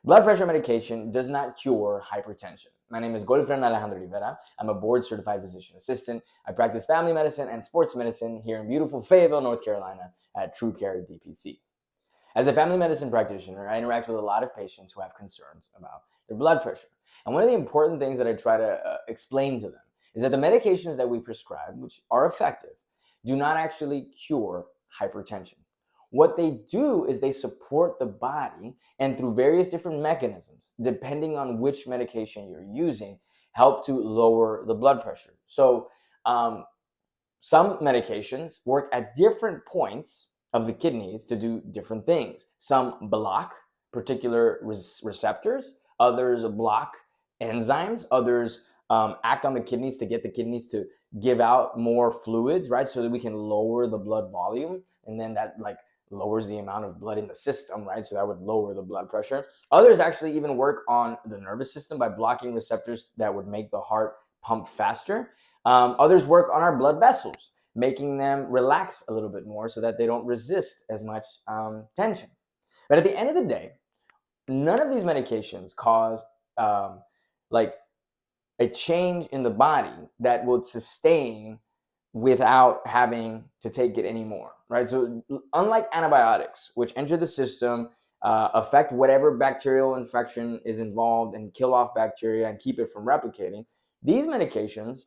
Blood pressure medication does not cure hypertension. My name is Alejandro Rivera. I'm a board-certified physician assistant. I practice family medicine and sports medicine here in beautiful Fayetteville, North Carolina at TrueCare DPC. As a family medicine practitioner, I interact with a lot of patients who have concerns about their blood pressure. And one of the important things that I try to explain to them is that the medications that we prescribe, which are effective, do not actually cure hypertension. What they do is they support the body, and through various different mechanisms, depending on which medication you're using, help to lower the blood pressure. So some medications work at different points of the kidneys to do different things. Some block particular receptors, others block enzymes, others act on the kidneys to get the kidneys to give out more fluids, right? So that we can lower the blood volume, and then that lowers the amount of blood in the system, right? So that would lower the blood pressure. Others actually even work on the nervous system by blocking receptors that would make the heart pump faster. Others work on our blood vessels, making them relax a little bit more so that they don't resist as much tension. But at the end of the day, none of these medications cause a change in the body that would sustain without having to take it anymore, right? So unlike antibiotics, which enter the system, affect whatever bacterial infection is involved and kill off bacteria and keep it from replicating, these medications,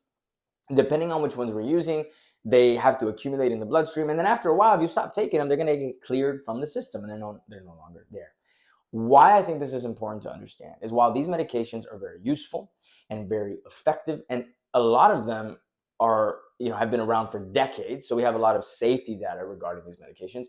depending on which ones we're using, they have to accumulate in the bloodstream. And then after a while, if you stop taking them, they're going to get cleared from the system and they're no longer there. Why I think this is important to understand is while these medications are very useful and very effective, and a lot of them are, have been around for decades, so we have a lot of safety data regarding these medications,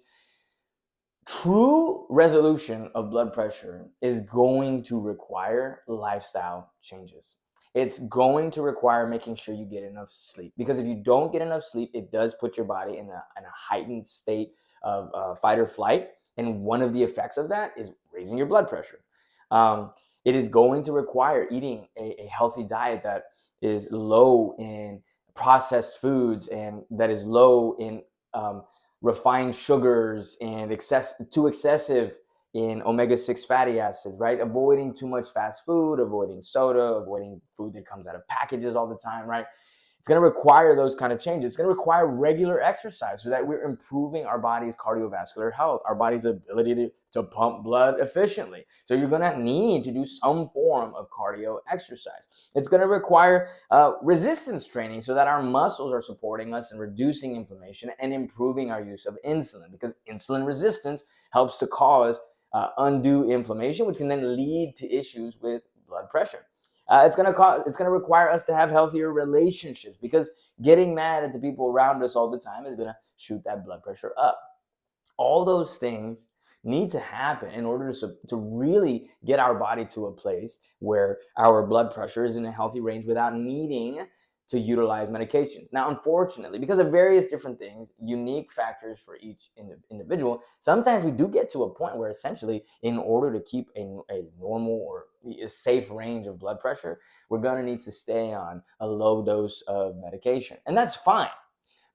true resolution of blood pressure is going to require lifestyle changes. It's going to require making sure you get enough sleep, because if you don't get enough sleep, it does put your body in a heightened state of fight or flight. And one of the effects of that is raising your blood pressure. It is going to require eating a healthy diet that is low in processed foods and that is low in refined sugars and too excessive in omega-6 fatty acids, right? Avoiding too much fast food, avoiding soda, avoiding food that comes out of packages all the time, right? It's going to require those kind of changes. It's going to require regular exercise so that we're improving our body's cardiovascular health, our body's ability to pump blood efficiently. So you're going to need to do some form of cardio exercise. It's going to require resistance training so that our muscles are supporting us and reducing inflammation and improving our use of insulin, because insulin resistance helps to cause undue inflammation, which can then lead to issues with blood pressure. It's going to require us to have healthier relationships, because getting mad at the people around us all the time is going to shoot that blood pressure up. All those things need to happen in order to really get our body to a place where our blood pressure is in a healthy range without needing to utilize medications. Now, unfortunately, because of various different things, unique factors for each individual, sometimes we do get to a point where essentially, in order to keep a normal or a safe range of blood pressure, we're going to need to stay on a low dose of medication. And that's fine.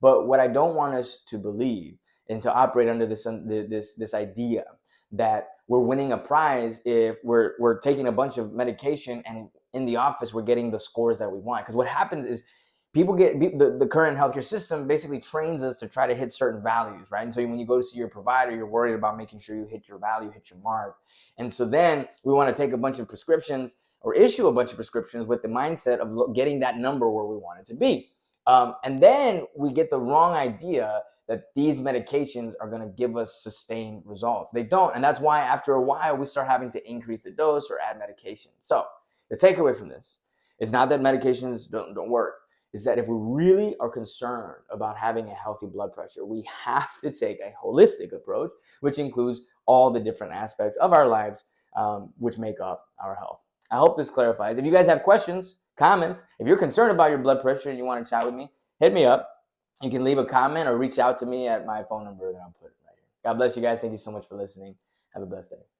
But what I don't want us to believe and to operate under this idea that we're winning a prize if we're taking a bunch of medication and in the office we're getting the scores that we want. Because what happens is people the current healthcare system basically trains us to try to hit certain values, right? And so when you go to see your provider, you're worried about making sure you hit your value, hit your mark. And so then we want to take a bunch of prescriptions or issue a bunch of prescriptions with the mindset of getting that number where we want it to be. And then we get the wrong idea that these medications are going to give us sustained results. They don't. And that's why after a while, we start having to increase the dose or add medication. So the takeaway from this is not that medications don't work. Is that if we really are concerned about having a healthy blood pressure, we have to take a holistic approach, which includes all the different aspects of our lives, which make up our health. I hope this clarifies. If you guys have questions, comments, if you're concerned about your blood pressure and you want to chat with me, hit me up. You can leave a comment or reach out to me at my phone number that I'll put right here. God bless you guys. Thank you so much for listening. Have a blessed day.